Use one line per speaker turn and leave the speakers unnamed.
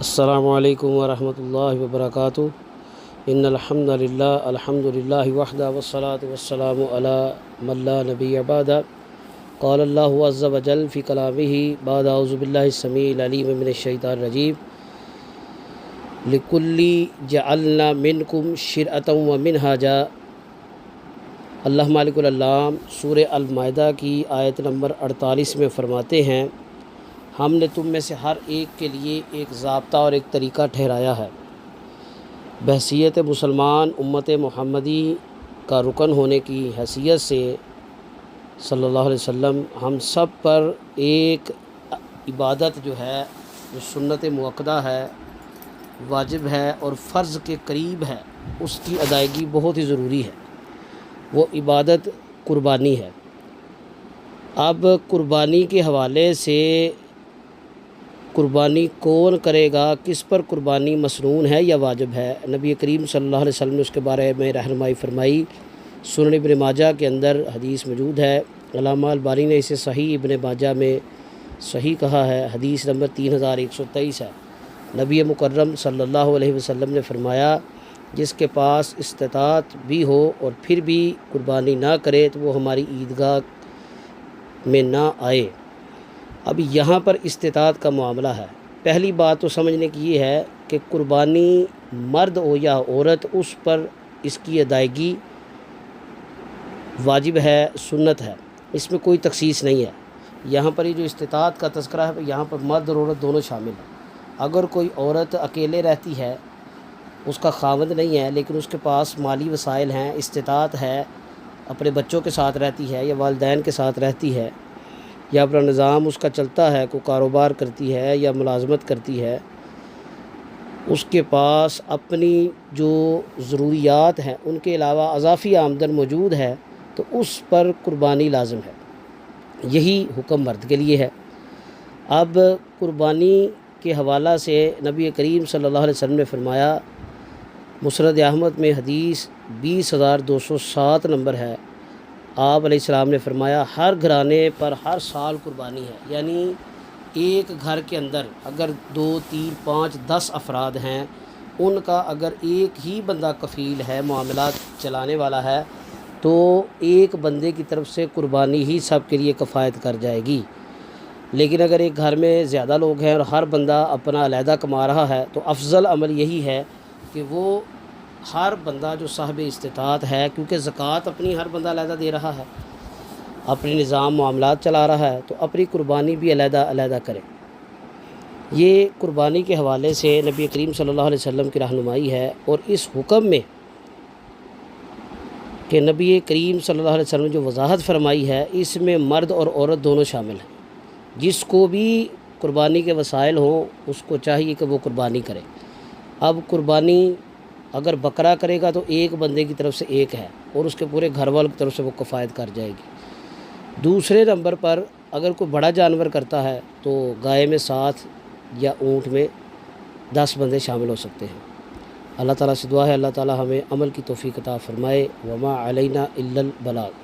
السلام علیکم ورحمۃ اللہ وبرکاتہ۔ ان الحمدللہ وحدہ والصلاة والسلام علی من لا نبی بعد۔ قال اللہ عز وجل فی کلامہ بعد اعوذ باللہ السمیع العلیم من الشیطان الرجیم لکل جعلنا منکم شرعۃ ومنہاجا۔ اللہ مالک العلام سورہ المائدہ کی آیت نمبر 48 میں فرماتے ہیں، ہم نے تم میں سے ہر ایک کے لیے ایک ضابطہ اور ایک طریقہ ٹھہرایا ہے۔ بحیثیت مسلمان امت محمدی کا رکن ہونے کی حیثیت سے صلی اللہ علیہ وسلم ہم سب پر ایک عبادت جو ہے، جو سنت مؤکدہ ہے، واجب ہے اور فرض کے قریب ہے، اس کی ادائیگی بہت ہی ضروری ہے۔ وہ عبادت قربانی ہے۔ اب قربانی کے حوالے سے قربانی کون کرے گا، کس پر قربانی مسنون ہے یا واجب ہے، نبی کریم صلی اللہ علیہ وسلم نے اس کے بارے میں رہنمائی فرمائی۔ سنن ابن ماجہ کے اندر حدیث موجود ہے، علامہ البانی نے اسے صحیح ابن ماجہ میں صحیح کہا ہے، حدیث نمبر 3123 ہے۔ نبی مکرم صلی اللہ علیہ وسلم نے فرمایا، جس کے پاس استطاعت بھی ہو اور پھر بھی قربانی نہ کرے تو وہ ہماری عیدگاہ میں نہ آئے۔ اب یہاں پر استطاعت کا معاملہ ہے۔ پہلی بات تو سمجھنے کی یہ ہے کہ قربانی مرد ہو یا عورت، اس پر اس کی ادائیگی واجب ہے، سنت ہے، اس میں کوئی تخصیص نہیں ہے۔ یہاں پر یہ جو استطاعت کا تذکرہ ہے، یہاں پر مرد اور عورت دونوں شامل ہیں۔ اگر کوئی عورت اکیلے رہتی ہے، اس کا خاوند نہیں ہے، لیکن اس کے پاس مالی وسائل ہیں، استطاعت ہے، اپنے بچوں کے ساتھ رہتی ہے یا والدین کے ساتھ رہتی ہے، یا اپنا نظام اس کا چلتا ہے، کوئی کاروبار کرتی ہے یا ملازمت کرتی ہے، اس کے پاس اپنی جو ضروریات ہیں ان کے علاوہ اضافی آمدن موجود ہے، تو اس پر قربانی لازم ہے۔ یہی حکم مرد کے لیے ہے۔ اب قربانی کے حوالہ سے نبی کریم صلی اللہ علیہ وسلم نے فرمایا، مسند احمد میں حدیث 20207 نمبر ہے، آپ علیہ السلام نے فرمایا، ہر گھرانے پر ہر سال قربانی ہے۔ یعنی ایک گھر کے اندر اگر 2 3 5 10 افراد ہیں، ان کا اگر ایک ہی بندہ کفیل ہے، معاملات چلانے والا ہے، تو ایک بندے کی طرف سے قربانی ہی سب کے لیے کفایت کر جائے گی۔ لیکن اگر ایک گھر میں زیادہ لوگ ہیں اور ہر بندہ اپنا علیحدہ کما رہا ہے، تو افضل عمل یہی ہے کہ وہ ہر بندہ جو صاحب استطاعت ہے، کیونکہ زکوٰۃ اپنی ہر بندہ علیحدہ دے رہا ہے، اپنی نظام معاملات چلا رہا ہے، تو اپنی قربانی بھی علیحدہ علیحدہ کرے۔ یہ قربانی کے حوالے سے نبی کریم صلی اللہ علیہ وسلم کی رہنمائی ہے، اور اس حکم میں کہ نبی کریم صلی اللہ علیہ وسلم نے جو وضاحت فرمائی ہے، اس میں مرد اور عورت دونوں شامل ہیں۔ جس کو بھی قربانی کے وسائل ہوں، اس کو چاہیے کہ وہ قربانی کرے۔ اب قربانی اگر بکرا کرے گا تو ایک بندے کی طرف سے ایک ہے، اور اس کے پورے گھر والوں کی طرف سے وہ کفایت کر جائے گی۔ دوسرے نمبر پر اگر کوئی بڑا جانور کرتا ہے تو گائے میں 7 یا اونٹ میں 10 بندے شامل ہو سکتے ہیں۔ اللہ تعالیٰ سے دعا ہے، اللہ تعالیٰ ہمیں عمل کی توفیق عطا فرمائے۔ وما علینا الا البلاغ۔